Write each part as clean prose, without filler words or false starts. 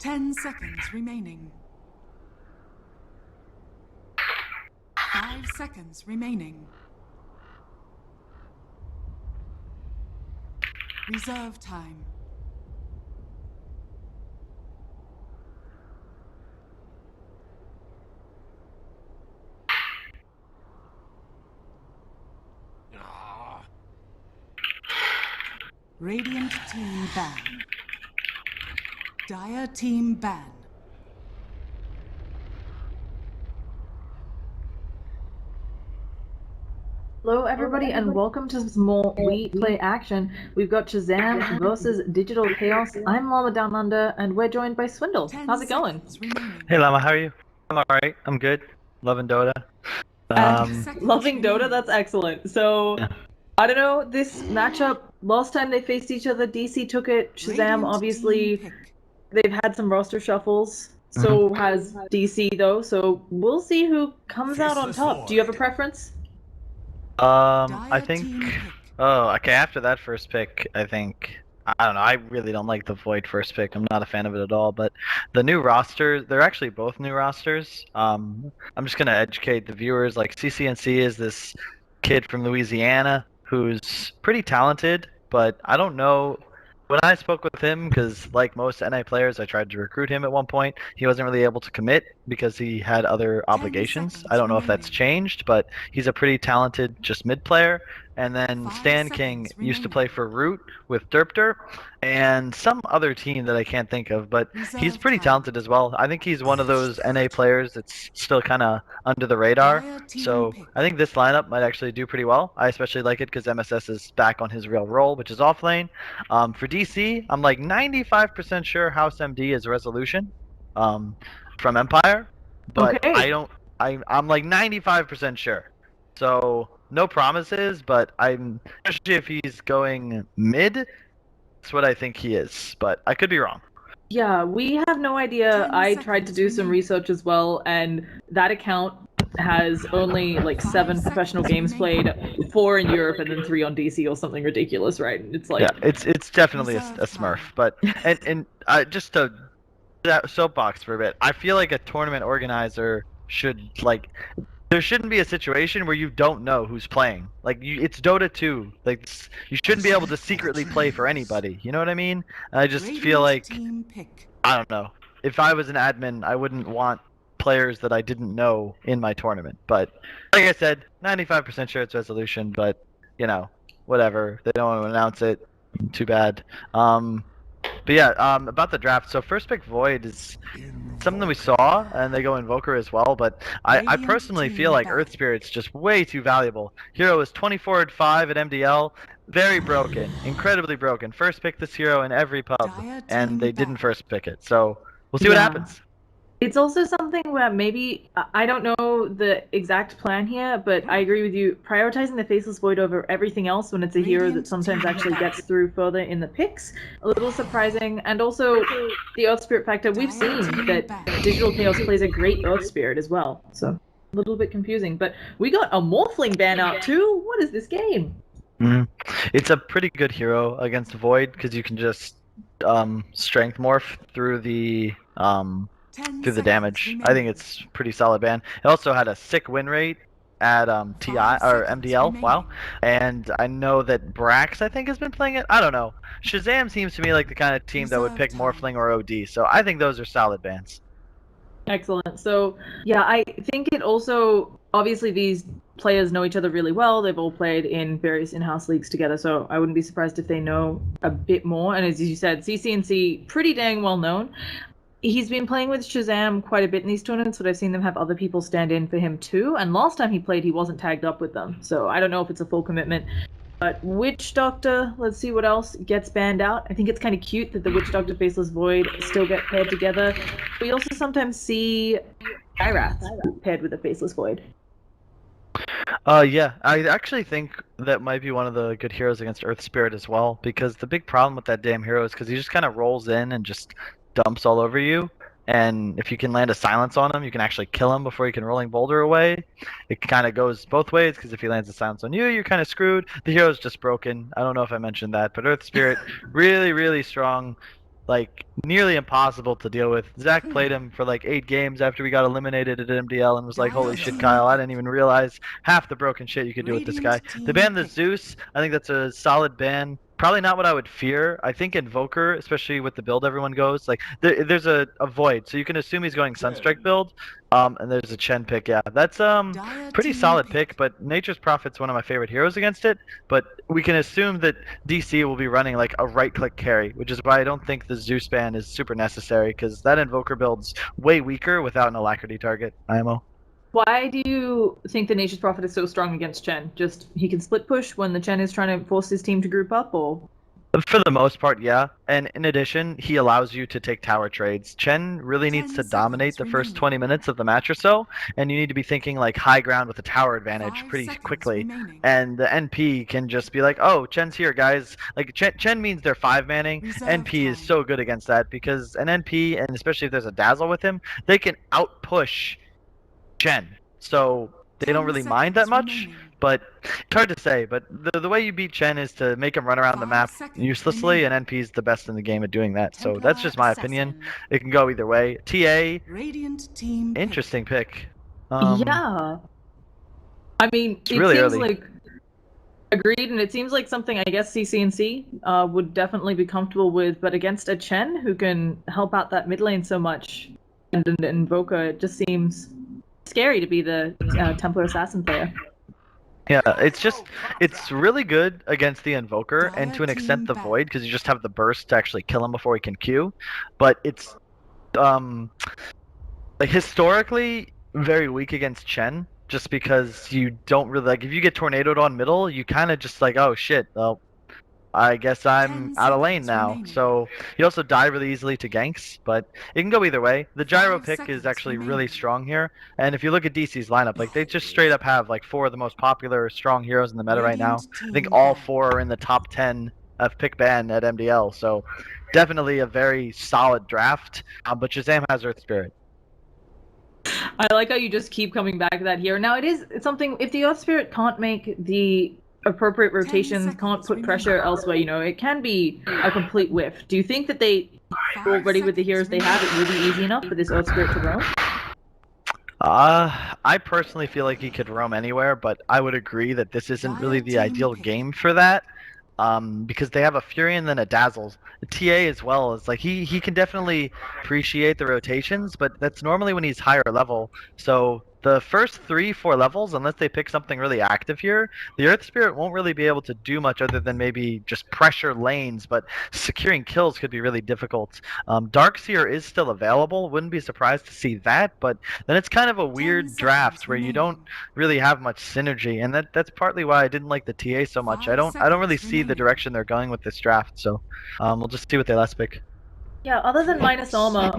10 seconds remaining. 5 seconds remaining. Reserve time. Radiant team ban. Dire team ban. Hello everybody and welcome to some more We Play action. We've got Shazam versus Digital Chaos. I'm Llama Down Under and we're joined by Swindle. How's it going? Hey Llama, how are you? I'm alright, I'm good. Loving Dota. Loving Dota, that's excellent. So, Yeah. I don't know, this matchup, last time they faced each other, DC took it. Shazam, obviously, they've had some roster shuffles. So has DC though, so we'll see who comes out on top. Do you have a preference? I think, okay, after that first pick, I think, I don't know, I really don't like the Void first pick. I'm not a fan of it at all, but the new roster, they're actually both new rosters. I'm just gonna educate the viewers, like CCNC is this kid from Louisiana who's pretty talented, but I don't know. When I spoke with him, because like most NA players, I tried to recruit him at one point. He wasn't really able to commit because he had other obligations. I don't know if that's changed, but he's a pretty talented just mid player. And then Stan King used to play for Root with Derp and some other team that I can't think of, but he's pretty talented as well. I think he's one of those NA players that's still kind of under the radar. So I think this lineup might actually do pretty well. I especially like it because MSS is back on his real role, which is off lane. For DC, I'm like 95% sure House MD is Resolution from Empire, but Okay. I'm like 95% sure. So no promises, but I'm especially if he's going mid, that's what I think he is, but I could be wrong. Yeah, we have no idea. I tried to do some research as well, and that account has only like 7 professional games played, 4 in Europe and then 3 on DC or something ridiculous, right? It's like, yeah, it's definitely a Smurf, but and just to that soapbox for a bit, I feel like a tournament organizer should like there shouldn't be a situation where you don't know who's playing. Like it's Dota 2. Like you shouldn't be able to secretly play for anybody. You know what I mean? I just feel like I don't know. If I was an admin, I wouldn't want players that I didn't know in my tournament. But like I said, 95% sure it's Resolution, but you know, whatever. They don't want to announce it. Too bad. But yeah, about the draft. So first pick Void is something we saw, and they go Invoker as well. But I personally feel like Earth Spirit's just way too valuable. Hero is 24 and 5 at MDL. Very broken, incredibly broken. First pick this hero in every pub, and they didn't first pick it. So we'll see what happens. It's also something where maybe, I don't know the exact plan here, but I agree with you. Prioritizing the Faceless Void over everything else when it's a hero that sometimes actually gets through further in the picks, a little surprising. And also the Earth Spirit factor, we've seen that Digital Chaos plays a great Earth Spirit as well. So a little bit confusing. But we got a Morphling ban out too. What is this game? It's a pretty good hero against Void because you can just strength morph through the damage. I think it's pretty solid ban. It also had a sick win rate at TI or MDL. Wow. And I know that Brax I think has been playing it. I don't know. Shazam seems to me like the kind of team that would pick Morphling or OD. So I think those are solid bans. Excellent. So yeah, I think it also obviously these players know each other really well. They've all played in various in-house leagues together, so I wouldn't be surprised if they know a bit more. And as you said, CCNC pretty dang well known. He's been playing with Shazam quite a bit in these tournaments, but I've seen them have other people stand in for him too. And last time he played, he wasn't tagged up with them. So I don't know if it's a full commitment. But Witch Doctor, let's see what else gets banned out. I think it's kind of cute that the Witch Doctor Faceless Void still get paired together. We also sometimes see Gyrath paired with a Faceless Void. Yeah, I actually think that might be one of the good heroes against Earth Spirit as well, because the big problem with that damn hero is because he just kind of rolls in and just dumps all over you, and if you can land a silence on him, you can actually kill him before you can rolling boulder away. It kind of goes both ways, because if he lands a silence on you, you're kind of screwed. The hero's just broken. I don't know if I mentioned that, but Earth Spirit, really, really strong. like nearly impossible to deal with. Zach played him for like 8 games after we got eliminated at MDL and was like, "Holy shit, Kyle! I didn't even realize half the broken shit you could do with this guy." To ban the Zeus, I think that's a solid ban. Probably not what I would fear. I think Invoker, especially with the build everyone goes, like there's a void, so you can assume he's going Sunstrike build. And there's a Chen pick. Yeah, that's pretty solid pick. But Nature's Prophet's one of my favorite heroes against it. But we can assume that DC will be running like a right-click carry, which is why I don't think the Zeus ban is super necessary, because that Invoker build's way weaker without an Alacrity target. IMO. Why do you think the Nature's Prophet is so strong against Chen? Just he can split push when the Chen is trying to force his team to group up, or? For the most part, yeah. And in addition, he allows you to take tower trades. Chen really needs to dominate the first 20 minutes of the match or so, and you need to be thinking like high ground with a tower advantage pretty quickly. And the NP can just be like, "Oh, Chen's here, guys." Like Chen means they're 5-manning. NP is so good against that because an NP, and especially if there's a Dazzle with him, they can outpush Chen. So they don't really mind that much. But it's hard to say. But the way you beat Chen is to make him run around the map uselessly, and NP is the best in the game at doing that. So that's just my opinion. It can go either way. TA, interesting pick. Yeah. I mean, it really seems early. like agreed, and it seems like something I guess CCNC would definitely be comfortable with. But against a Chen who can help out that mid lane so much, and an Invoker, it just seems scary to be the Templar Assassin player. Yeah, it's really good against the Invoker, and to an extent the Void, because you just have the burst to actually kill him before he can Q. But it's like historically very weak against Chen, just because you don't really like, if you get tornadoed on middle, you kind of just like, oh shit, well, I guess I'm out of lane now. So you also die really easily to ganks, but it can go either way. The gyro pick is actually really strong here, and if you look at DC's lineup, like they just straight up have like 4 of the most popular strong heroes in the meta right now. I think all 4 are in the top 10 of pick ban at MDL, so definitely a very solid draft. But Shazam has Earth Spirit. I like how you just keep coming back to that here. Now it's something, if the Earth Spirit can't make the appropriate rotations, can't put pressure elsewhere, you know, it can be a complete whiff. Do you think that they already, with the heroes they have, it will be easy enough for this Earth Spirit to roam? I personally feel like he could roam anywhere, but I would agree that this isn't really the ideal game for that. Because they have a Fury and then a Dazzle. The TA as well is like he can definitely appreciate the rotations, but that's normally when he's higher level. So the first 3-4 levels, unless they pick something really active here, the Earth Spirit won't really be able to do much other than maybe just pressure lanes, but securing kills could be really difficult. Darkseer is still available, wouldn't be surprised to see that, but then it's kind of a weird draft where you don't really have much synergy, and that's partly why I didn't like the TA so much. I don't really see the direction they're going with this draft, so we'll just see what they last pick. Yeah, other than minus armor,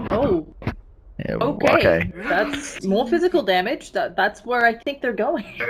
Yeah, okay. That's more physical damage. That's where I think they're going.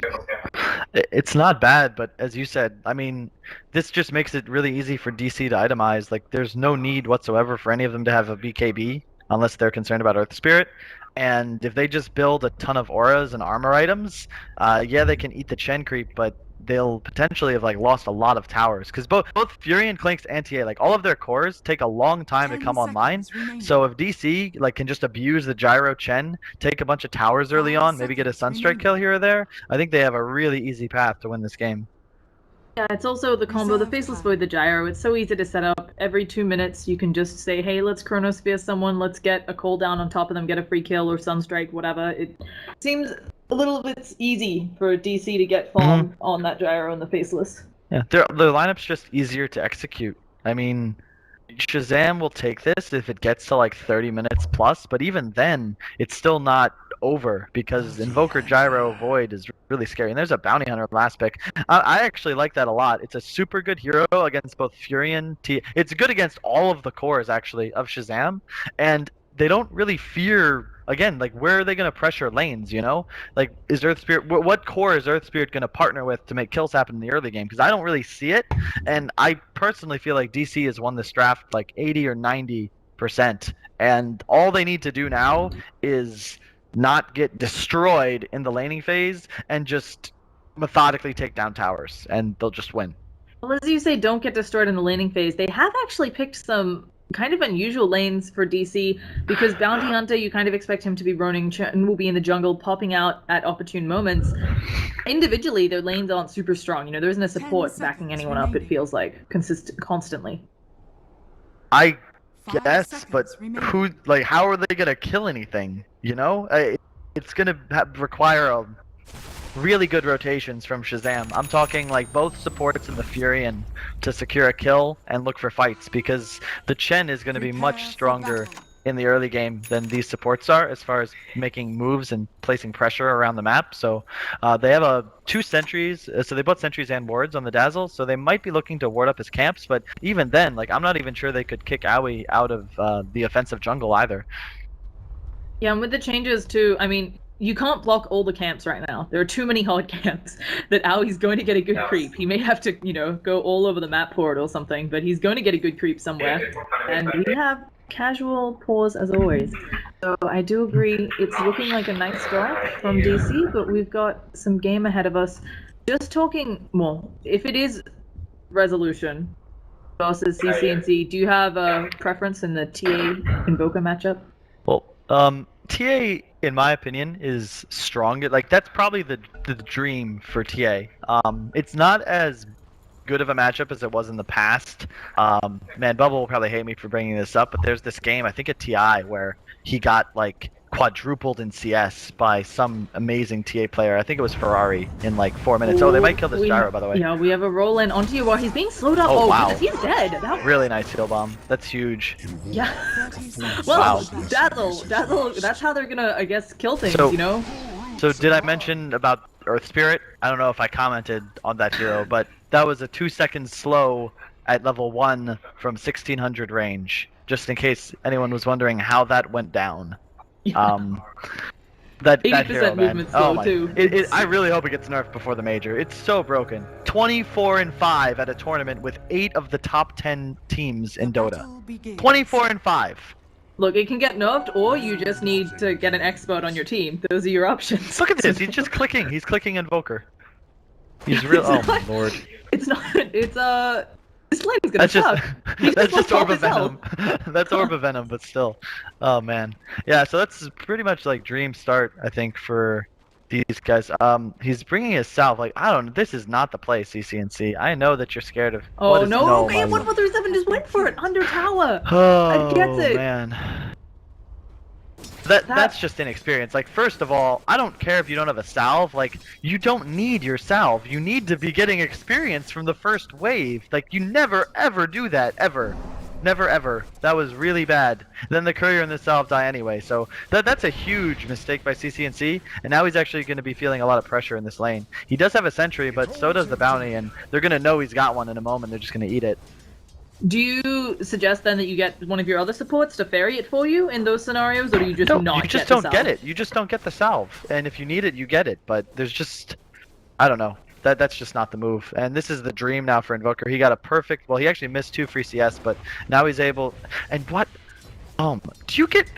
It's not bad, but as you said, I mean, this just makes it really easy for DC to itemize. Like, there's no need whatsoever for any of them to have a BKB unless they're concerned about Earth Spirit. And if they just build a ton of auras and armor items, yeah, they can eat the Chen creep, but they'll potentially have like lost a lot of towers, because both Fury and Clink's anti-A, like all of their cores take a long time to come online. So if DC like can just abuse the gyro Chen, take a bunch of towers early on, maybe get a Sunstrike kill here or there, I think they have a really easy path to win this game. Yeah, it's also the combo, the Faceless Void, the gyro. It's so easy to set up. Every 2 minutes, you can just say, hey, let's Chronosphere someone, let's get a cooldown on top of them, get a free kill or Sunstrike, whatever. It seems a little bit easy for DC to get farm on that gyro and the Faceless. Yeah, their lineup's just easier to execute. I mean, Shazam will take this if it gets to like 30 minutes plus, but even then, it's still not over, because Invoker Gyro Void is really scary. And there's a Bounty Hunter last pick. I actually like that a lot. It's a super good hero against both Fury and T. It's good against all of the cores, actually, of Shazam. And they don't really fear, again, like, where are they going to pressure lanes, you know? Like, is Earth Spirit, what core is Earth Spirit going to partner with to make kills happen in the early game? Because I don't really see it, and I personally feel like DC has won this draft like 80 or 90%, and all they need to do now is not get destroyed in the laning phase and just methodically take down towers, and they'll just win. Well, as you say, don't get destroyed in the laning phase. They have actually picked some kind of unusual lanes for DC, because Bounty Hunter, you kind of expect him to be roaming and will be in the jungle, popping out at opportune moments. Individually, their lanes aren't super strong. You know, there isn't a support backing anyone up, it feels like, constantly. I guess, but who, like, how are they gonna kill anything? You know, it's gonna require a really good rotations from Shazam. I'm talking like both supports and the Furion to secure a kill and look for fights, because the Chen is going to be much stronger in the early game than these supports are as far as making moves and placing pressure around the map. So they have two sentries, so they put sentries and wards on the Dazzle, so they might be looking to ward up his camps, but even then, like, I'm not even sure they could kick Aoi out of the offensive jungle either. Yeah, and with the changes too, I mean, you can't block all the camps right now. There are too many hard camps that Aoi's going to get a good creep. He may have to, you know, go all over the map for it or something, but he's going to get a good creep somewhere. And we have casual pause as always. So I do agree, it's looking like a nice start from DC, but we've got some game ahead of us. Just talking, well, if it is Resolution versus CCNC, do you have a preference in the TA Invoker matchup? Well, TA, in my opinion, is strong. Like, that's probably the dream for TA. It's not as good of a matchup as it was in the past. Man, Bubble will probably hate me for bringing this up, but there's this game, I think at TI, where he got, like, quadrupled in CS by some amazing TA player. I think it was Ferrari in like 4 minutes. Oh, they might kill this gyro, by the way. Yeah, we have a roll in onto you while he's being slowed up. Oh, wow. He's dead. Really nice heal bomb. That's huge. Yeah. Well, Dazzle, that's how they're gonna, I guess, kill things, you know? So did I mention about Earth Spirit? I don't know if I commented on that hero, but that was a 2 second slow at level 1 from 1600 range, just in case anyone was wondering how that went down. Yeah. That 80% hero, movement man. slow too. I really hope it gets nerfed before the major. It's so broken. 24-5 at a tournament with 8 of the top 10 teams in Dota. 24-5. Look, it can get nerfed, or you just need to get an expert on your team. Those are your options. Look at this. He's just clicking. He's clicking Invoker. He's real. Oh my lord. It's not. It's This lane's gonna That's suck. that's just Orb of Venom. That's Orb of Venom, but still. Oh man. Yeah, so that's pretty much like dream start, I think, for these guys. He's bringing his salve. Like, I don't know. This is not the play, CCNC. I know that you're scared of. Oh no! Man, 1-4-3-7 just went for it under tower. Oh I gets it. Man. That's just inexperience. Like, first of all, I don't care if you don't have a salve. Like, you don't need your salve. You need to be getting experience from the first wave. Like, you never ever do that, ever. Never ever. That was really bad. Then the courier and the salve die anyway. So that's a huge mistake by CCNC. And now he's actually going to be feeling a lot of pressure in this lane. He does have a sentry, but so does the bounty, and they're going to know he's got one in a moment. They're just going to eat it. Do you suggest then that you get one of your other supports to ferry it for you in those scenarios, or do you just not you just get don't get it. You just don't get the salve. And if you need it, you get it. But there's just, I don't know. That's just not the move. And this is the dream now for Invoker. He got a perfect, well, he actually missed 2 free CS, but now he's able, and what? Do you get,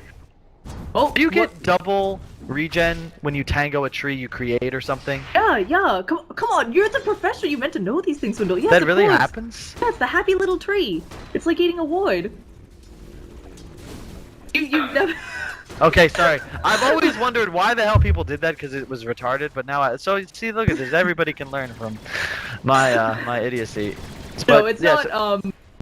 get double regen when you tango a tree you create or something? Yeah. Come on, you're the professor. You meant to know these things, Swindle. Yes, that really happens? Yeah, it's the happy little tree. It's like eating a wood. You never... Okay, sorry. I've always wondered why the hell people did that, because it was retarded, but now so see, look at this. Everybody can learn from my my idiocy. No, it's not.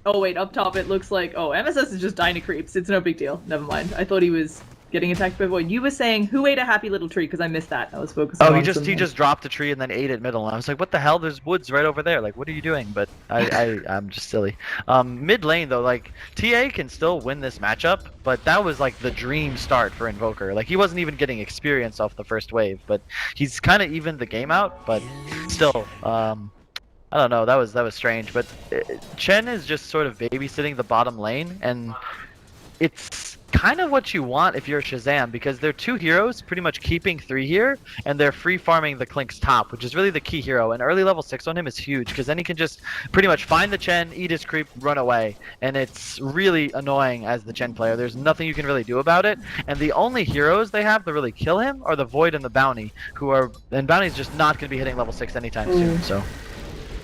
Oh wait, up top it looks like. Oh, MSS is just dying to creeps. It's no big deal. Never mind. I thought he was getting attacked by Void. You were saying who ate a happy little tree, because I missed that. I was focusing. Oh, he just dropped a tree and then ate it middle, and I was like, what the hell? There's woods right over there. Like, what are you doing? But I'm just silly. Mid lane though, like, TA can still win this matchup, but that was like the dream start for Invoker. Like, he wasn't even getting experience off the first wave, but he's kind of evened the game out. But still, I don't know. That was strange. But Chen is just sort of babysitting the bottom lane, and it's kind of what you want if you're Shazam, because they're 2 heroes pretty much keeping 3 here, and they're free farming the Klink's top, which is really the key hero. And early level 6 on him is huge, because then he can just pretty much find the Chen, eat his creep, run away. And it's really annoying as the Chen player. There's nothing you can really do about it. And the only heroes they have to really kill him are the Void and the Bounty, and Bounty's just not going to be hitting level 6 anytime soon. So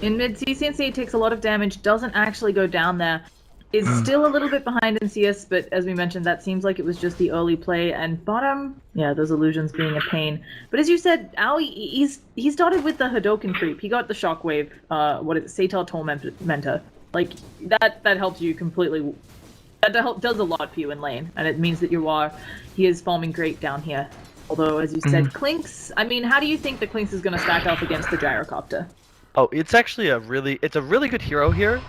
in mid, CCNC takes a lot of damage, doesn't actually go down there. is still a little bit behind in CS, but as we mentioned, that seems like it was just the early play. And bottom, yeah, those illusions being a pain. But as you said, Aoi, he started with the Hadoken creep. He got the Shockwave, Sator Tormentor. Like, that helps you completely. That does a lot for you in lane, and it means that he is farming great down here. Although, as you said, Clinks, I mean, how do you think the Clinks is going to stack up against the Gyrocopter? Oh, it's actually a really good hero here.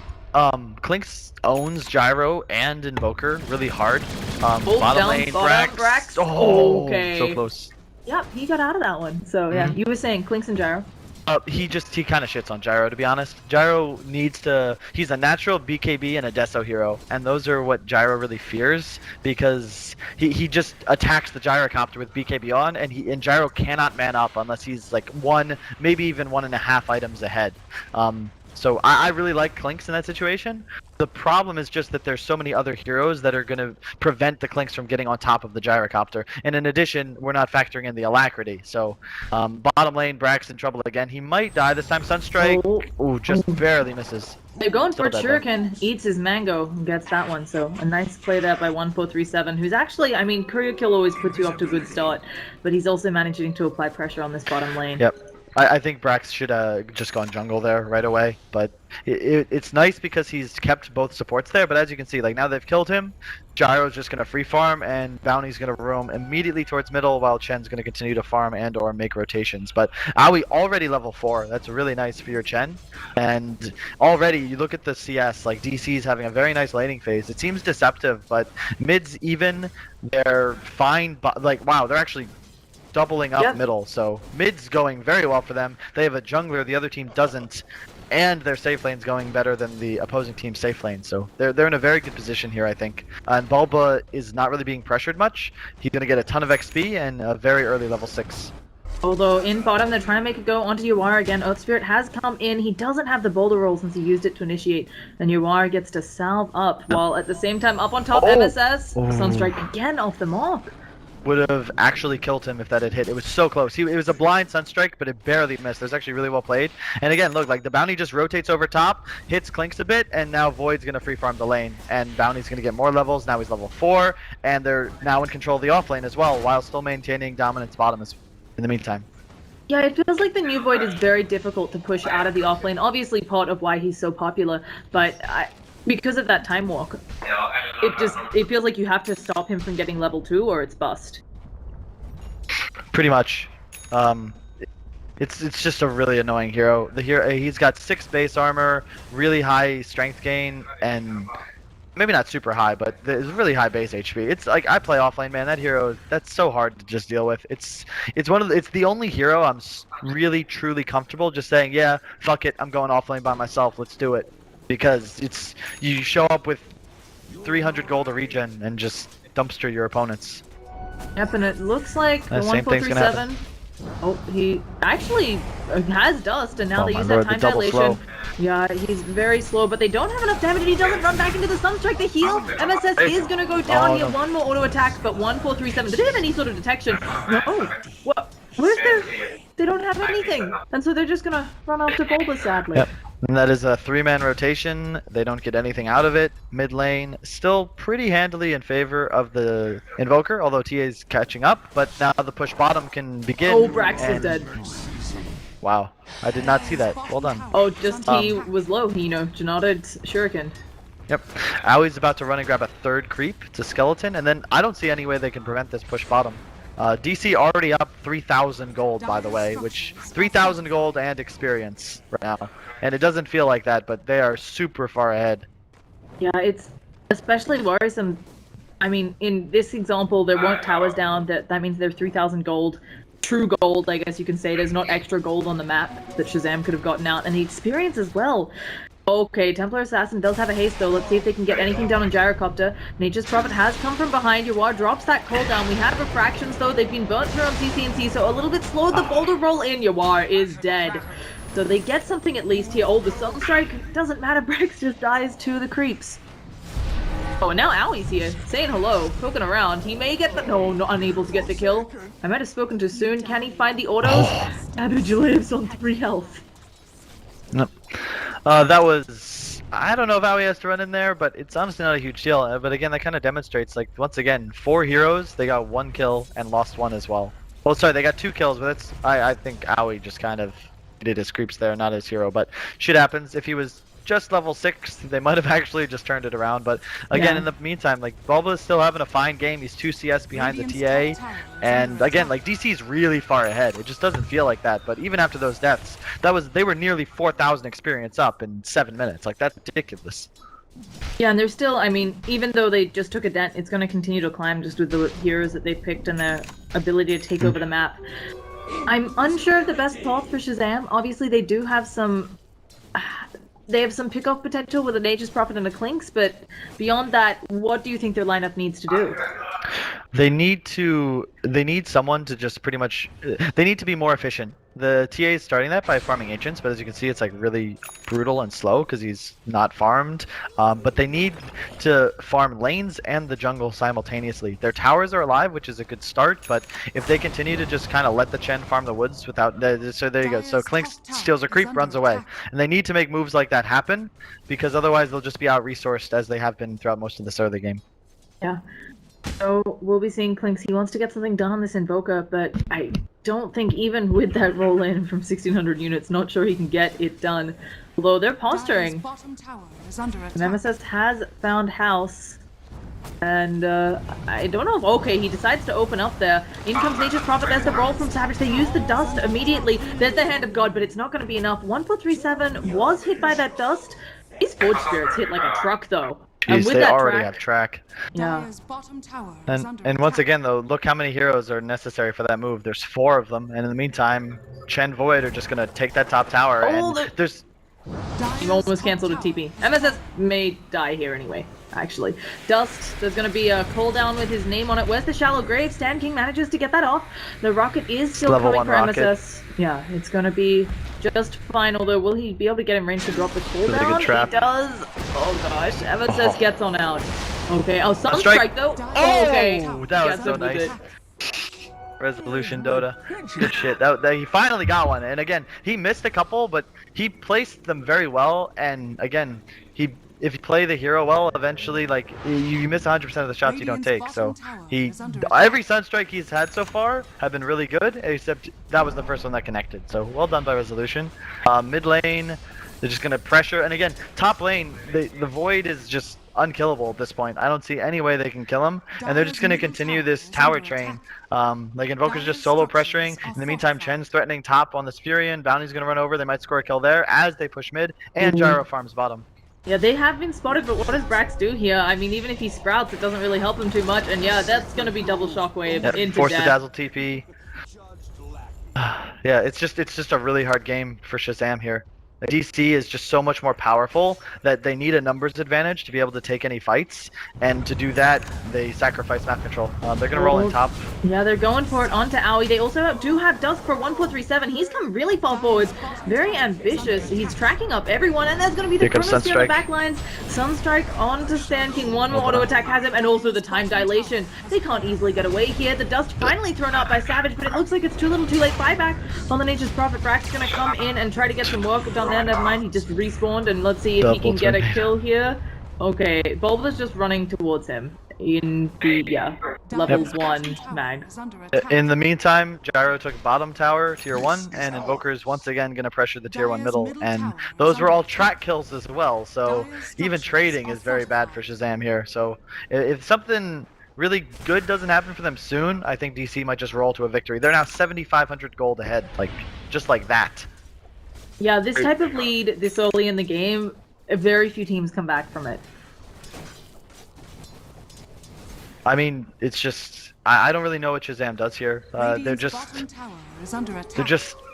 Clinks owns Gyro and Invoker really hard. Bottom lane, Brax. Oh, okay. So close. Yep, he got out of that one. So yeah, you were saying Clinks and Gyro. He kind of shits on Gyro, to be honest. Gyro he's a natural BKB and a Deso hero, and those are what Gyro really fears, because he just attacks the Gyrocopter with BKB on, and Gyro cannot man up unless he's like one, maybe even 1.5 items ahead. So I really like Clinks in that situation. The problem is just that there's so many other heroes that are going to prevent the Clinks from getting on top of the Gyrocopter. And in addition, we're not factoring in the Alacrity. So bottom lane, Brax in trouble again. He might die this time. Sunstrike, just barely misses. They're going for Shuriken, eats his mango, and gets that one. So a nice play there by 1437, who's actually, I mean, Courier Kill always puts you up to a good start, but he's also managing to apply pressure on this bottom lane. Yep. I think Brax should just gone jungle there right away, but it's nice because he's kept both supports there. But as you can see, like now they've killed him, Gyro's just gonna free farm, and Bounty's gonna roam immediately towards middle, while Chen's gonna continue to farm and/or make rotations. But Aoi already level 4. That's really nice for your Chen, and already you look at the CS, like DC's having a very nice laning phase. It seems deceptive, but mids even they're fine. But like wow, they're actually doubling up middle, so mid's going very well for them. They have a jungler the other team doesn't, and their safe lane's going better than the opposing team's safe lane, so they're in a very good position here, I think. And Bulba is not really being pressured much. He's going to get a ton of XP and a very early level 6. Although in bottom they're trying to make it go onto Yuara again. Earth Spirit has come in. He doesn't have the boulder roll since he used it to initiate, and Yuara gets to salve up, while at the same time up on top MSS, Sunstrike again off the mark. Would have actually killed him if that had hit. It was so close. It was a blind Sunstrike, but it barely missed. It was actually really well played. And again, look, like the Bounty just rotates over top, hits Clinks a bit, and now Void's going to free farm the lane. And Bounty's going to get more levels. Now he's level 4, and they're now in control of the off lane as well, while still maintaining dominance bottom in the meantime. Yeah, it feels like the new Void is very difficult to push out of the off lane. Obviously part of why he's so popular, but because of that time walk, it feels like you have to stop him from getting level 2 or it's bust. Pretty much. It's just a really annoying hero. He's got 6 base armor, really high strength gain, and maybe not super high, but there's really high base HP. It's like I play offlane, man. That hero, that's so hard to just deal with. It's the only hero I'm really truly comfortable just saying, yeah, fuck it, I'm going offlane by myself. Let's do it. Because you show up with 300 gold a regen and just dumpster your opponents. Yep, and it looks like the 1437. Oh, he actually has dust, and now they use that time dilation. Yeah, he's very slow, but they don't have enough damage, and he doesn't run back into the Sunstrike. The heal, MSS is going to go down here. One more auto attack, but 1437 didn't have any sort of detection. No, what? Where's their? They don't have anything, and so they're just going to run off to Bulba, sadly. Yep. And that is a 3-man rotation. They don't get anything out of it. Mid lane still pretty handily in favor of the Invoker, although TA is catching up. But now the push bottom can begin. Oh, Brax is dead. Wow, I did not see that. Well done. Oh, just he was low. He, Janota'd Shuriken. Yep. Aoi's about to run and grab a 3rd creep to Skeleton, and then I don't see any way they can prevent this push bottom. DC already up 3,000 gold, by the way, which 3,000 gold and experience right now. And it doesn't feel like that, but they are super far ahead. Yeah, it's especially worrisome. I mean, in this example, there weren't towers down. That means they're 3,000 gold. True gold, I guess you can say. There's not extra gold on the map that Shazam could have gotten out. And the experience as well. Okay, Templar Assassin does have a haste though. Let's see if they can get anything done on Gyrocopter. Nature's Prophet has come from behind. Yuar drops that cooldown. We have refractions though. They've been burnt through on CC&C, so a little bit slow. The boulder roll in. Yuar is dead. So they get something at least here. Oh, the Sunstrike doesn't matter. Brix just dies to the creeps. Oh, and now Aoi's here, saying hello, poking around. He may get the— no, not unable to get the kill. I might have spoken too soon. Can he find the autos? Cabbage lives on 3 health. No. That was I don't know if Aoi has to run in there, but it's honestly not a huge deal. But again, that kind of demonstrates, like, once again, 4 heroes, they got 1 kill and lost 1 as well. Well, sorry, they got 2 kills, but that's, I think Aoi just kind of did his creeps there, not his hero. But shit happens. If he was just level 6, they might have actually just turned it around. But again, in the meantime, like, Bulba is still having a fine game. He's 2 CS behind the TA. And again, like, DC's really far ahead. It just doesn't feel like that. But even after those deaths, they were nearly 4,000 experience up in 7 minutes. Like, that's ridiculous. Yeah, and they're still, I mean, even though they just took a dent, it's going to continue to climb just with the heroes that they picked and their ability to take over the map. I'm unsure of the best path for Shazam. Obviously, they do have some... They have some pick-off potential with a Nature's Prophet and a Clinks, but beyond that, what do you think their lineup needs to do? They need someone to just pretty much, they need to be more efficient. The TA is starting that by farming Ancients, but as you can see, it's like really brutal and slow because he's not farmed. But they need to farm lanes and the jungle simultaneously. Their towers are alive, which is a good start, but if they continue to just kind of let the Chen farm the woods without, so there you go. So Clinks steals a creep, runs away. And they need to make moves like that happen, because otherwise they'll just be out-resourced as they have been throughout most of the start of the game. Yeah. So we'll be seeing Clinks. He wants to get something done on this Invoker, but I don't think even with that roll in from 1600 units, not sure he can get it done. Although they're posturing. Nemesis has found house. And I don't know if, okay, he decides to open up there. In comes Nature's Prophet, there's the roll from Savage. They use the dust immediately. There's the Hand of God, but it's not going to be enough. 1437 was hit by that dust. His Forge Spirits hit like a truck though. Jeez, they already have track. Yeah. And once again though, look how many heroes are necessary for that move. There's 4 of them, and in the meantime, Chen Void are just gonna take that top tower. There's he almost cancelled a TP. MSS may die here anyway, actually. Dust, there's gonna be a cooldown with his name on it. Where's the Shallow Grave? Stan King manages to get that off. The rocket is still coming for MSS. Yeah, it's gonna be just fine, although will he be able to get in range to drop the cooldown? He does! Oh gosh, MSS gets on out. Okay, oh, Sunstrike though! Oh, okay. That was so nice. Resolution Dota. Good shit. That he finally got one, and again, he missed a couple, but he placed them very well, and again, if you play the hero well, eventually, like, you miss 100% of the shots you don't take. So every Sunstrike he's had so far have been really good, except that was the first one that connected. So well done by Resolution. Mid lane, they're just gonna pressure, and again, top lane, the Void is just unkillable at this point. I don't see any way they can kill him, and they're just gonna continue this tower train. Like, Invoker's just solo pressuring. In the meantime, Chen's threatening top on the Spurion. Bounty's gonna run over. They might score a kill there as they push mid, and Gyro farms bottom. Yeah, they have been spotted, but what does Brax do here? I mean, even if he sprouts, it doesn't really help him too much, and yeah, that's gonna be double shockwave into force death. the dazzle TP. Yeah, it's just a really hard game for Shazam here. The DC is just so much more powerful that they need a numbers advantage to be able to take any fights, and to do that, they sacrifice map control. They're gonna roll in top. Yeah, they're going for it onto Aoi. They also do have Dusk for 1437. He's come really far forward, very ambitious. He's tracking up everyone, and there's gonna be the Chronos here on the back lines. Sunstrike onto Stan King. One more auto attack has him, and also the time dilation. They can't easily get away here. The Dust finally thrown out by Savage, but it looks like it's too little, too late. Buyback on the Nature's Prophet. Brack's gonna come in and try to get some work done. Never mind, he just respawned, and let's see if he can get a kill here. Okay, Bulba's just running towards him in the, level 1 mag. In the meantime, Gyro took bottom tower, tier 1, and Invoker's once again gonna pressure the tier 1 middle, and those were all track kills as well, so even trading is very bad for Shazam here. So if something really good doesn't happen for them soon, I think DC might just roll to a victory. They're now 7,500 gold ahead, like, just like that. Yeah, this type of lead this early in the game, very few teams come back from it. I mean, it's just, I don't really know what Shazam does here. They're just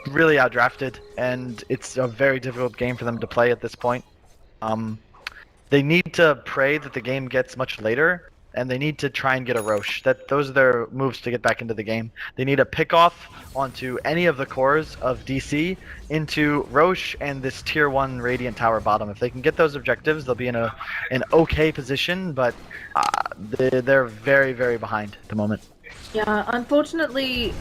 really outdrafted, and it's a very difficult game for them to play at this point. They need to pray that the game gets much later, and they need to try and get a Roche. Those are their moves to get back into the game. They need a pick off onto any of the cores of DC into Roche and this tier 1 Radiant Tower bottom. If they can get those objectives, they'll be in an okay position, but they're very, very behind at the moment. Yeah, unfortunately,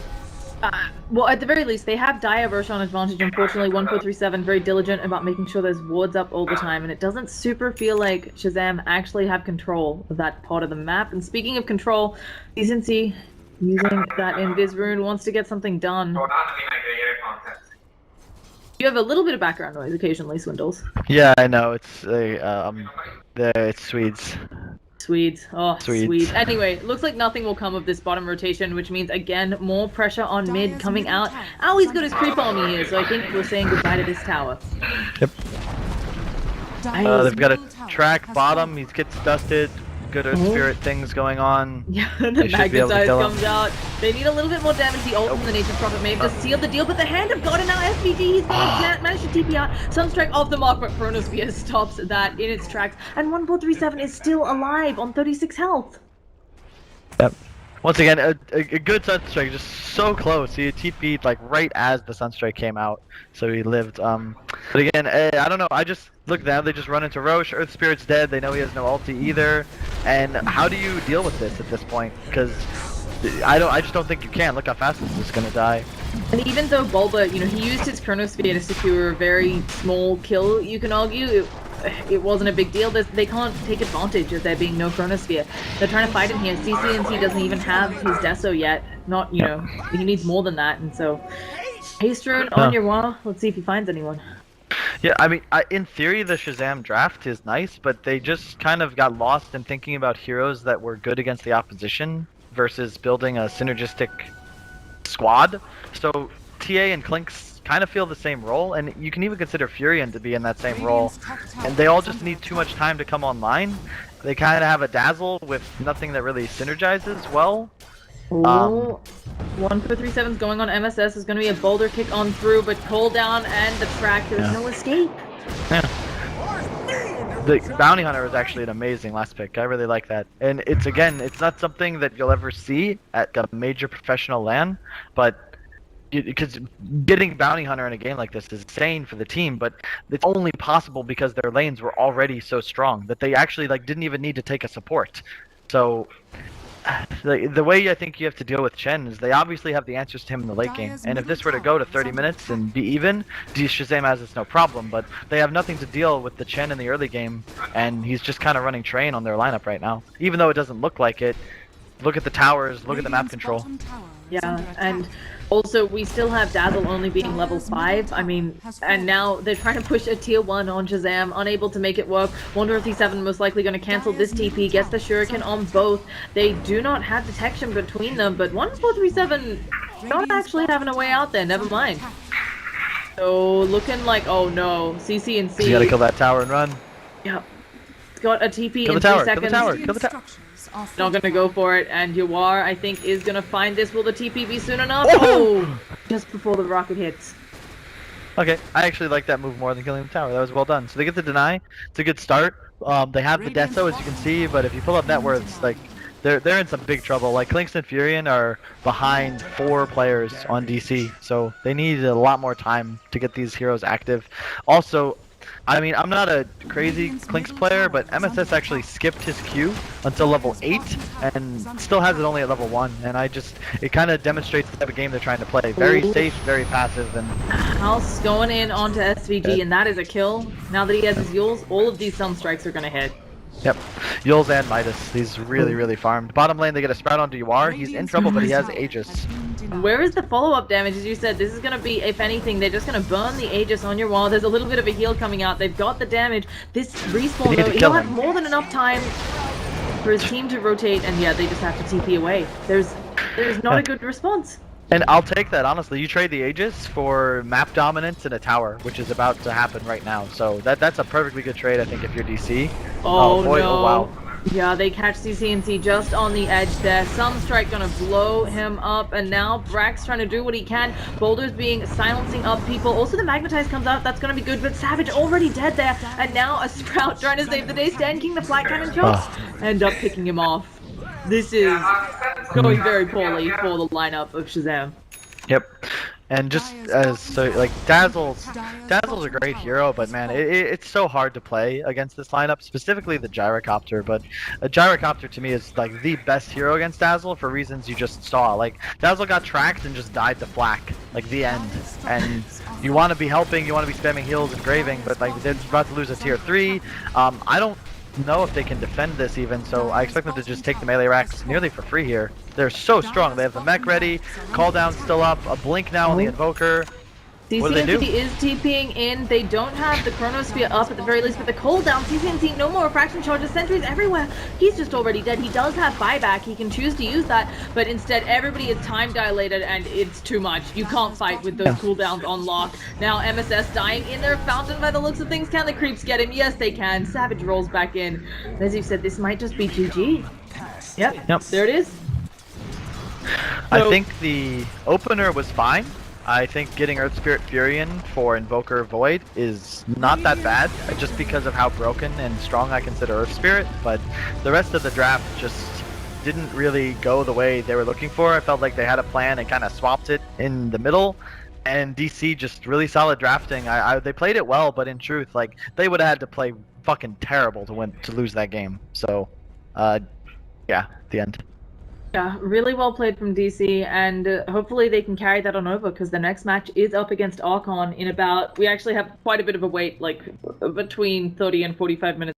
Well, at the very least, they have dire Roshan advantage. Unfortunately, 1437 very diligent about making sure there's wards up all the time, and it doesn't super feel like Shazam actually have control of that part of the map. And speaking of control, Decency using that Invis rune wants to get something done. You have a little bit of background noise occasionally, Swindles. Yeah, I know. It's it's Swedes. Swedes. Oh, Swedes. Swedes. Anyway, looks like nothing will come of this bottom rotation, which means, again, more pressure on mid coming out. Oh, he's got his creep on me here, so I think we're saying goodbye to this tower. Yep. They've got a track bottom. He gets dusted. Good Earth Spirit things going on. Yeah, the Magnetize comes out. They need a little bit more damage. The ult from the Nature's Prophet may have just sealed the deal, but the hand of God and now SVG, he's gonna manage to TP out. Sunstrike off the mark, but Chronosphere stops that in its tracks. And 1437 is still alive on 36 health. Yep. Once again, a good Sunstrike, just so close. He TP'd like right as the Sunstrike came out, so he lived. But again, I don't know. I just look now. They just run into Roche. Earth Spirit's dead. They know he has no ulti either. And how do you deal with this at this point? Because I just don't think you can. Look how fast this is gonna die. And even though Bulba, you know, he used his Chronosphere to secure a very small kill, you can argue. It wasn't a big deal. They can't take advantage of there being no Chronosphere. They're trying to fight him here. CCNC doesn't even have his Deso yet. Not, you know, he needs more than that. And so, Haste Rune on your wall. Let's see if he finds anyone. Yeah, I mean, in theory, the Shazam draft is nice, but they just kind of got lost in thinking about heroes that were good against the opposition versus building a synergistic squad. So, TA and Clinks kind of feel the same role, and you can even consider Furion to be in that same role, and they all just need too much time to come online. They kind of have a dazzle with nothing that really synergizes well. 1437's going on MSS is going to be a boulder kick on through, but pull down and the track, there's no escape. Yeah. The Bounty Hunter was actually an amazing last pick. I really like that. And it's, again, it's not something that you'll ever see at a major professional LAN, but because getting Bounty Hunter in a game like this is insane for the team, but it's only possible because their lanes were already so strong that they actually didn't even need to take a support. So the way I think you have to deal with Chen is they obviously have the answers to him in the late game, and if this were to go to 30 minutes and be even, Shazam has it's no problem, but they have nothing to deal with the Chen in the early game, and he's just kind of running train on their lineup right now. Even though it doesn't look like it, look at the towers, look at the map control. Yeah, and also we still have Dazzle only being level 5. I mean, and now they're trying to push a tier 1 on Shazam, unable to make it work. 1437 most likely going to cancel this TP, gets the Shuriken on both. They do not have detection between them, but 1437 not actually having a way out there, never mind. So looking like, oh no, CCNC. You gotta kill that tower and run. Yep. It's got a TP kill in 3 seconds. Kill the tower, kill the tower. Not gonna go for it, and Yawar, I think, is gonna find this. Will the TP be soon enough? Oh! Just before the rocket hits. Okay, I actually like that move more than killing the tower. That was well done. So they get the deny. It's a good start. They have the Deso, as you can see, but if you pull up net worths, they're in some big trouble. Like Clinks and Furion are behind 4 players on DC, so they need a lot more time to get these heroes active. Also, I mean, I'm not a crazy Clinks player, but MSS actually skipped his Q until level 8 and still has it only at level 1, and it kind of demonstrates the type of game they're trying to play. Very safe, very passive, and... House going in onto SVG, and that is a kill. Now that he has his Yules, all of these Sunstrikes are gonna hit. Yep. Yules and Midas. He's really farmed. Bottom lane, they get a Sprout onto Yawar. He's in trouble, but he has Aegis. Where is the follow-up damage? As you said, this is going to be, if anything, they're just going to burn the Aegis on your wall. There's a little bit of a heal coming out. They've got the damage. This respawn, though, he'll have more than enough time for his team to rotate, and yeah, they just have to TP away. There's not a good response. And I'll take that, honestly. You trade the Aegis for map dominance and a tower, which is about to happen right now. So that's a perfectly good trade, I think, if you're DC. Oh boy, no. Oh, wow. Yeah, they catch CCNC just on the edge there. Sunstrike gonna blow him up, and now Brax trying to do what he can. Boulder's silencing up people. Also, the Magnetize comes out. That's gonna be good, but Savage already dead there. And now a Sprout trying to save the day. Stan King, the flat cannon chops, end up picking him off. This is going very poorly for the lineup of Shazam. Yep. And just as so, like Dazzle's a great hero, but man, it's so hard to play against this lineup, specifically the Gyrocopter. But a Gyrocopter to me is like the best hero against Dazzle for reasons you just saw. Like Dazzle got tracked and just died to flak, like the end. And you want to be helping, you want to be spamming heals and graving, but like they're about to lose a tier 3. I don't know if they can defend this even, so I expect them to just take the melee racks nearly for free here. They're so strong. They have the mech ready, call down still up, a blink now on the invoker. What do they do? CCNT is TPing in. They don't have the Chronosphere up at the very least, but the cooldown, CCNT, no more fraction charges, sentries everywhere. He's just already dead. He does have buyback. He can choose to use that, but instead everybody is time dilated and it's too much. You can't fight with those cooldowns on lock. Now MSS dying in their fountain by the looks of things. Can the creeps get him? Yes, they can. Savage rolls back in. As you said, this might just be GG. Yep. There it is. I think the opener was fine. I think getting Earth Spirit Fury in for Invoker Void is not that bad, just because of how broken and strong I consider Earth Spirit, but the rest of the draft just didn't really go the way they were looking for. I felt like they had a plan and kind of swapped it in the middle, and DC just really solid drafting. They played it well, but in truth, like, they would have had to play fucking terrible to lose that game. So, yeah, the end. Yeah, really well played from DC, and hopefully they can carry that on over, because the next match is up against Archon in about, we actually have quite a bit of a wait, like between 30 and 45 minutes.